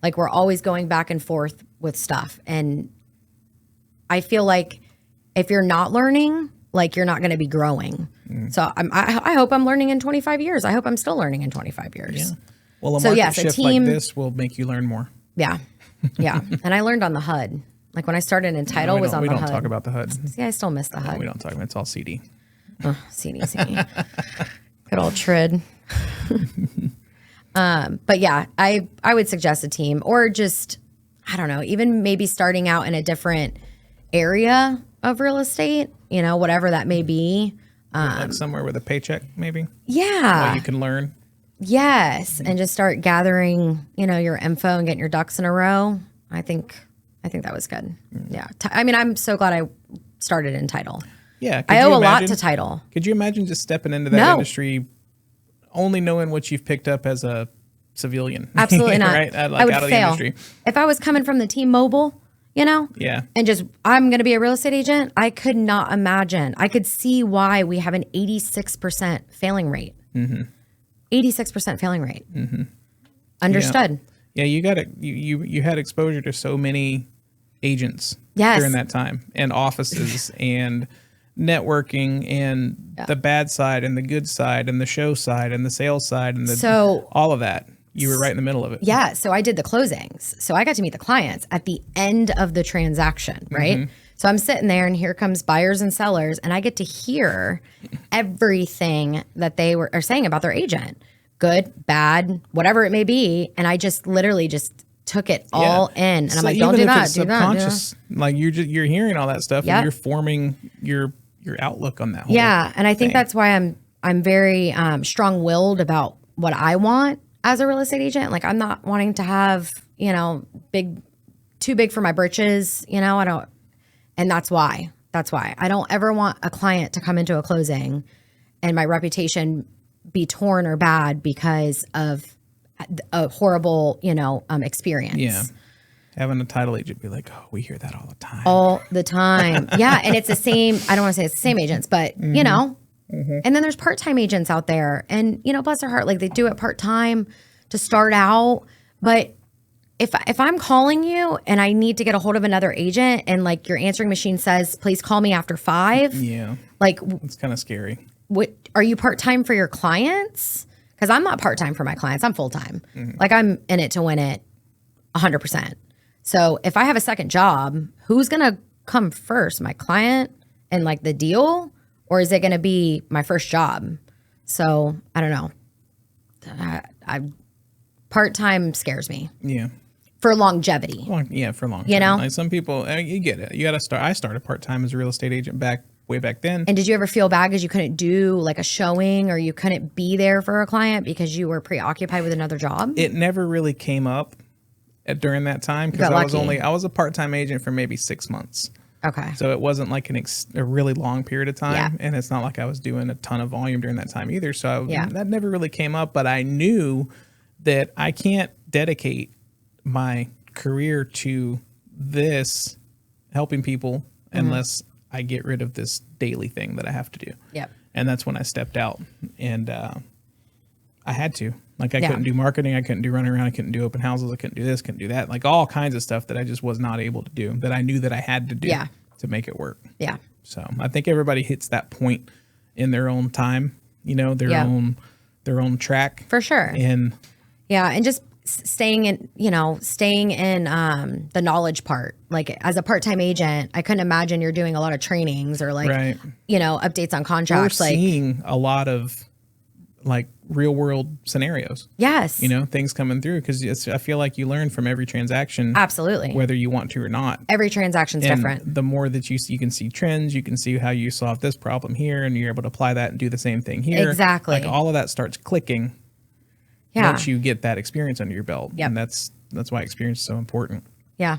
Like we're always going back and forth with stuff. And I feel like if you're not learning, like you're not going to be growing. So I hope I'm learning in 25 years. I hope I'm still learning in 25 years. Yeah. Well, a market shift like this will make you learn more. Yeah. Yeah. And I learned on the HUD. Like when I started in title was on the HUD. We don't talk about the HUD. See, I still miss the HUD. No, we don't talk about it. It's all CD. Oh, CD. Good old Trid. But yeah, I would suggest a team or just, I don't know, even maybe starting out in a different area of real estate, you know, whatever that may be. Like somewhere with a paycheck, maybe. Yeah. Where you can learn. Yes. And just start gathering, you know, your info and getting your ducks in a row. I think that was good. Yeah. I mean, I'm so glad I started in title. Yeah. I owe a lot to title. Could you imagine just stepping into that industry only knowing what you've picked up as a civilian? Absolutely not. Right? Like I would out of fail. the industry. If I was coming from the T-Mobile, you know? Yeah. And just, I'm going to be a real estate agent. I could not imagine. I could see why we have an 86% failing rate. 86% failing rate. Understood. Yeah, you got it. You had exposure to so many agents during that time, and offices, and networking, and the bad side, and the good side, and the show side, and the sales side, and all of that. You were right in the middle of it. Yeah. So I did the closings. So I got to meet the clients at the end of the transaction, right? So I'm sitting there and here comes buyers and sellers and I get to hear everything that they are saying about their agent. Good, bad, whatever it may be. And I just literally just took it all in. And I'm like, don't do that, do that. Like you're hearing all that stuff and you're forming your outlook on that whole and I think that's why I'm very strong-willed about what I want as a real estate agent. Like I'm not wanting to have, you know, too big for my britches, you know, and that's why I don't ever want a client to come into a closing and my reputation be torn or bad because of a horrible, you know, experience. Yeah. Having a title agent be like, oh, we hear that all the time. All the time. Yeah. And it's the same, I don't want to say it's the same agents, but you know, and then there's part-time agents out there and, you know, bless their heart, like they do it part-time to start out. But if I'm calling you and I need to get a hold of another agent and like your answering machine says, please call me after 5. Yeah. Like it's kind of scary. What are you part-time for your clients? Because I'm not part-time for my clients. I'm full-time. Like I'm in it to win it 100%. So if I have a second job, who's going to come first? My client and like the deal? Or is it going to be my first job? So I don't know. Part-time scares me. Yeah. For longevity. For long. You know? Like some people, I mean, you get it. You got to start. I started part-time as a real estate agent way back then. And did you ever feel bad because you couldn't do like a showing or you couldn't be there for a client because you were preoccupied with another job? It never really came up during that time because I was a part-time agent for maybe 6 months. Okay. So it wasn't like a really long period of time. And it's not like I was doing a ton of volume during that time either. So that never really came up, but I knew that I can't dedicate my career to this helping people unless I get rid of this daily thing that I have to do. Yep. And that's when I stepped out and I had to. Like I couldn't do marketing. I couldn't do running around. I couldn't do open houses. I couldn't do this, couldn't do that. Like all kinds of stuff that I just was not able to do that I knew that I had to do to make it work. Yeah. So I think everybody hits that point in their own time, you know, their own track. For sure. And and just staying in the knowledge part. Like as a part-time agent, I couldn't imagine you're doing a lot of trainings or like, you know, updates on contracts. We're seeing a lot of like real world scenarios. Yes. You know, things coming through because I feel like you learn from every transaction. Absolutely. Whether you want to or not. Every transaction's different. The more that you can see trends, you can see how you solve this problem here and you're able to apply that and do the same thing here. Exactly. Like all of that starts clicking once you get that experience under your belt. Yep. And that's why experience is so important. Yeah.